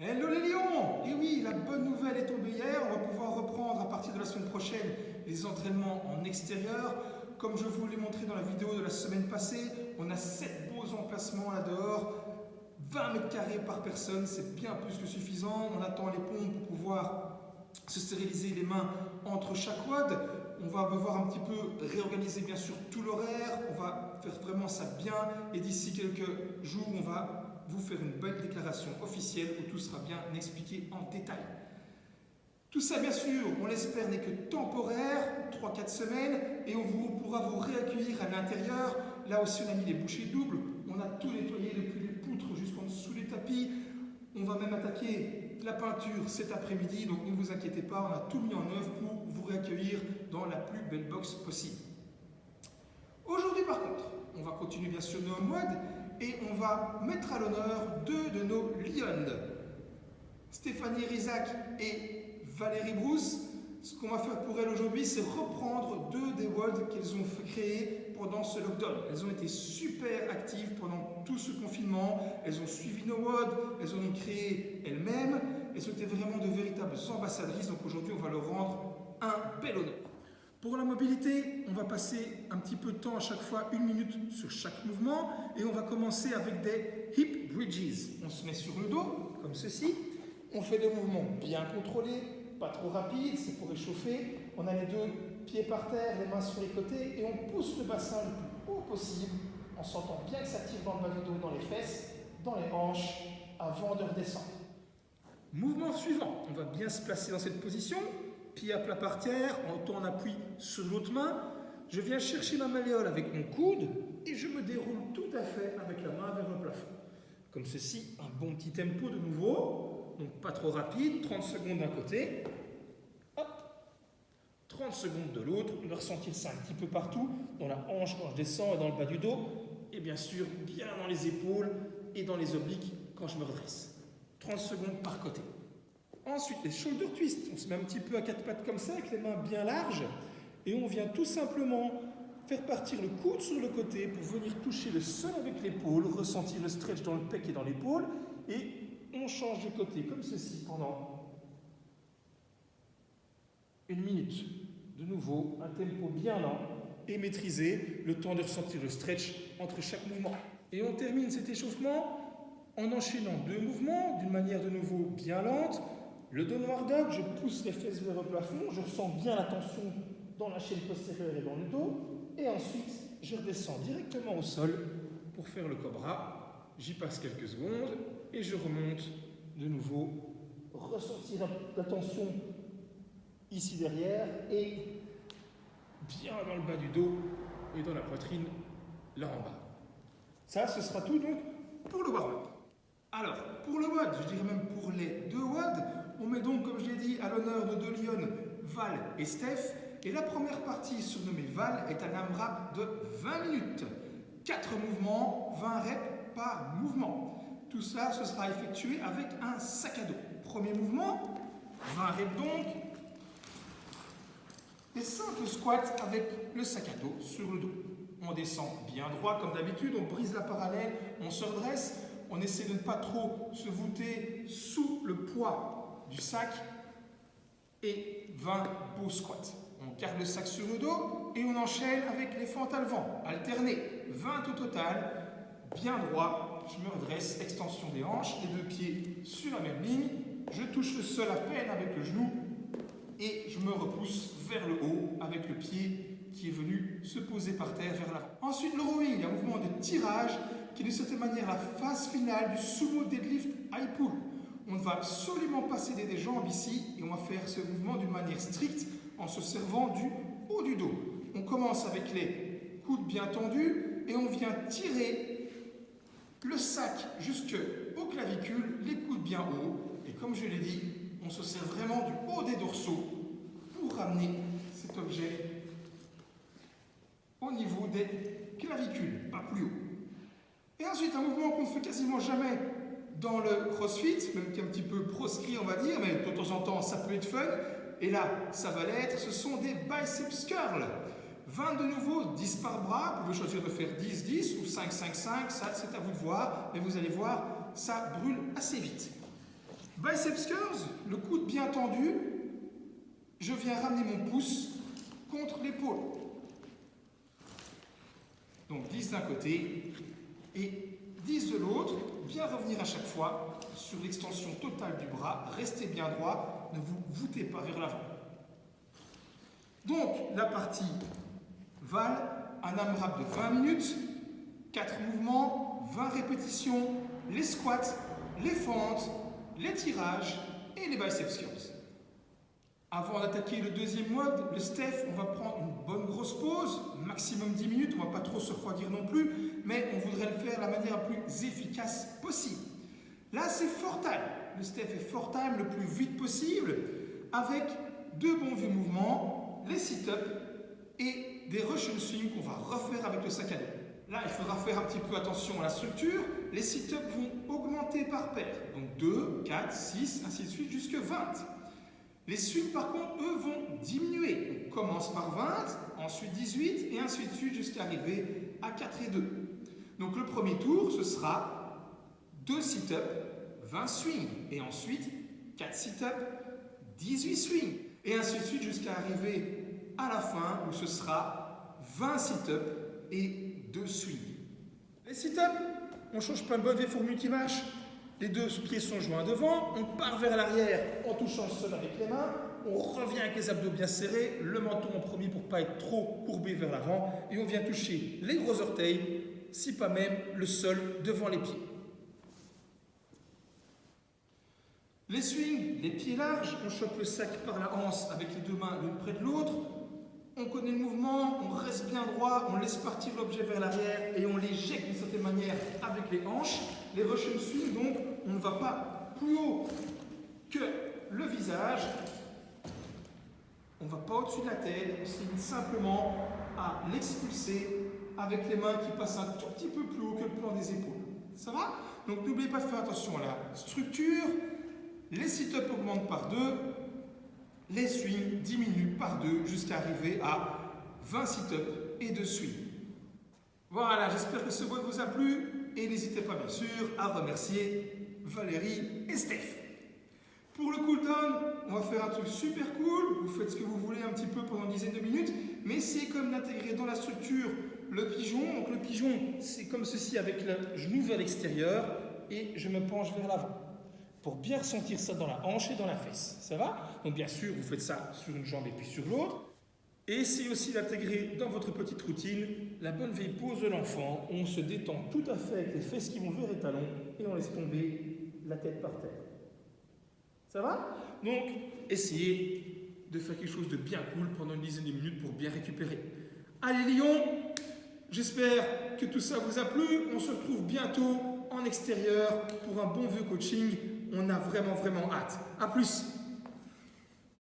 Hello les lions! Et oui, la bonne nouvelle est tombée hier, on va pouvoir reprendre à partir de la semaine prochaine les entraînements en extérieur. Comme je vous l'ai montré dans la vidéo de la semaine passée, on a 7 beaux emplacements là dehors, 20 mètres carrés par personne, c'est bien plus que suffisant. On attend les pompes pour pouvoir se stériliser les mains entre chaque WOD. On va devoir un petit peu réorganiser bien sûr tout l'horaire, on va faire vraiment ça bien et d'ici quelques jours on va vous faire une belle déclaration officielle où tout sera bien expliqué en détail. Tout ça bien sûr, on l'espère, n'est que temporaire, 3-4 semaines, et on pourra vous réaccueillir à l'intérieur. Là aussi on a mis les bouchées doubles, on a tout nettoyé depuis les poutres jusqu'en dessous des tapis. On va même attaquer la peinture cet après-midi, donc ne vous inquiétez pas, on a tout mis en œuvre pour vous réaccueillir dans la plus belle box possible. Aujourd'hui par contre, on va continuer bien sûr nos modes et on va mettre à l'honneur deux de nos lionnes, Stéphanie Rizac et Valérie Brousse. Ce qu'on va faire pour elles aujourd'hui, c'est reprendre deux des WOD qu'elles ont créés pendant ce lockdown. Elles ont été super actives pendant tout ce confinement. Elles ont suivi nos WOD, elles en ont créé elles-mêmes. Elles ont été vraiment de véritables ambassadrices. Donc aujourd'hui, on va leur rendre un bel honneur. Pour la mobilité, on va passer un petit peu de temps à chaque fois, 1 minute sur chaque mouvement. Et on va commencer avec des hip bridges. On se met sur le dos, comme ceci. On fait des mouvements bien contrôlés, pas trop rapides, c'est pour réchauffer. On a les deux pieds par terre, les mains sur les côtés, et on pousse le bassin le plus haut possible, en sentant bien que ça tire dans le bas du dos, dans les fesses, dans les hanches, avant de redescendre. Mouvement suivant, on va bien se placer dans cette position. Pied à plat par terre, on appuie sur l'autre main. Je viens chercher ma malléole avec mon coude et je me déroule tout à fait avec la main vers le plafond. Comme ceci, un bon petit tempo de nouveau, donc pas trop rapide, 30 secondes d'un côté, hop, 30 secondes de l'autre. On va ressentir ça un petit peu partout, dans la hanche quand je descends et dans le bas du dos, et bien sûr bien dans les épaules et dans les obliques quand je me redresse. 30 secondes par côté. Ensuite, les shoulder twists. On se met un petit peu à quatre pattes comme ça, avec les mains bien larges. Et on vient tout simplement faire partir le coude sur le côté pour venir toucher le sol avec l'épaule, ressentir le stretch dans le pec et dans l'épaule. Et on change de côté, comme ceci, pendant 1 minute. De nouveau, un tempo bien lent et maîtrisé, le temps de ressentir le stretch entre chaque mouvement. Et on termine cet échauffement en enchaînant 2 mouvements d'une manière de nouveau bien lente. Le downward dog, je pousse les fesses vers le plafond, je ressens bien la tension dans la chaîne postérieure et dans le dos. Et ensuite, je redescends directement au sol pour faire le cobra. J'y passe quelques secondes et je remonte de nouveau. Ressentir la tension ici derrière et bien dans le bas du dos et dans la poitrine là en bas. Ça, ce sera tout donc pour le warm-up. Alors, pour le WOD, je dirais même pour les 2 WOD, on met donc, comme je l'ai dit, à l'honneur de 2 lionnes, Val et Steph. Et la première partie, surnommée Val, est un AMRAP de 20 minutes. 4 mouvements, 20 reps par mouvement. Tout ça, ce sera effectué avec un sac à dos. Premier mouvement, 20 reps donc. Des simples squats avec le sac à dos sur le dos. On descend bien droit comme d'habitude, on brise la parallèle, on se redresse. On essaie de ne pas trop se voûter sous le poids du sac et 20 beaux squats. On garde le sac sur le dos et on enchaîne avec les fentes à levant, alternés. 20 au total, bien droit, je me redresse, extension des hanches, les 2 pieds sur la même ligne. Je touche le sol à peine avec le genou et je me repousse vers le haut avec le pied qui est venu se poser par terre vers l'avant. Ensuite, le rowing, un mouvement de tirage qui est de certaine manière la phase finale du sumo deadlift high pull. On va absolument pas céder des jambes ici et on va faire ce mouvement d'une manière stricte en se servant du haut du dos. On commence avec les coudes bien tendus et on vient tirer le sac jusqu'aux clavicules, les coudes bien hauts. Et comme je l'ai dit, on se sert vraiment du haut des dorsaux pour ramener cet objet au niveau des clavicules, pas plus haut. Et ensuite, un mouvement qu'on ne fait quasiment jamais dans le crossfit, même qui est un petit peu proscrit, on va dire, mais de temps en temps, ça peut être fun. Et là, ça va l'être, ce sont des biceps curls. 20 de nouveau, 10 par bras. Vous pouvez choisir de faire 10-10 ou 5-5-5, ça c'est à vous de voir. Mais vous allez voir, ça brûle assez vite. Biceps curls, le coude bien tendu, je viens ramener mon pouce contre l'épaule. Donc 10 d'un côté et 10 de l'autre, bien revenir à chaque fois sur l'extension totale du bras, restez bien droit, ne vous voûtez pas vers l'avant. Donc la partie VAL, un AMRAP de 20 minutes, 4 mouvements, 20 répétitions, les squats, les fentes, les tirages et les biceps curls. Avant d'attaquer le deuxième mode, le step, on va prendre une bonne grosse pause, maximum 10 minutes, on ne va pas trop se refroidir non plus, mais on voudrait le faire de la manière la plus efficace possible. Là, c'est fort time. Le step est fort time le plus vite possible, avec deux bons vieux mouvements, les sit-ups et des Russian swing qu'on va refaire avec le sac à dos. Là, il faudra faire un petit peu attention à la structure. Les sit-ups vont augmenter par paire, donc 2, 4, 6, ainsi de suite, jusqu'à 20. Les swings, par contre, eux, vont diminuer. On commence par 20, ensuite 18, et ainsi de suite, jusqu'à arriver à 4 et 2. Donc le premier tour, ce sera 2 sit-ups, 20 swings, et ensuite 4 sit-ups, 18 swings, et ainsi de suite, jusqu'à arriver à la fin, où ce sera 20 sit-ups et 2 swings. Les sit-ups, on ne change pas le bonnet formule qui marche. Les deux pieds sont joints devant, on part vers l'arrière en touchant le sol avec les mains, on revient avec les abdos bien serrés, le menton en premier pour ne pas être trop courbé vers l'avant, et on vient toucher les gros orteils, si pas même le sol devant les pieds. Les swings, les pieds larges, on chope le sac par la hanche avec les deux mains l'une près de l'autre, on connaît le mouvement, on reste bien droit, on laisse partir l'objet vers l'arrière et on l'éjecte d'une certaine manière avec les hanches. Les Russian swing, donc, on ne va pas plus haut que le visage, on ne va pas au-dessus de la tête, on se limite simplement à l'expulser avec les mains qui passent un tout petit peu plus haut que le plan des épaules. Ça va? Donc n'oubliez pas de faire attention à la structure, les sit-ups augmentent par 2, les swings diminuent par 2 jusqu'à arriver à 20 sit-ups et 2 swings. Voilà, j'espère que ce mode vous a plu et n'hésitez pas bien sûr à remercier Valérie et Steph. Pour le cooldown, on va faire un truc super cool, vous faites ce que vous voulez un petit peu pendant une dizaine de minutes, mais c'est comme d'intégrer dans la structure le pigeon. Donc le pigeon, c'est comme ceci avec le genou vers l'extérieur et je me penche vers l'avant, pour bien ressentir ça dans la hanche et dans la fesse. Ça va? Donc bien sûr, vous faites ça sur une jambe et puis sur l'autre. Et essayez aussi d'intégrer dans votre petite routine la bonne vieille pose de l'enfant. On se détend tout à fait avec les fesses qui vont vers les talons et on laisse tomber la tête par terre. Ça va? Donc, essayez de faire quelque chose de bien cool pendant une dizaine de minutes pour bien récupérer. Allez Lyon, j'espère que tout ça vous a plu. On se retrouve bientôt en extérieur pour un bon vieux coaching. On a vraiment hâte. A plus.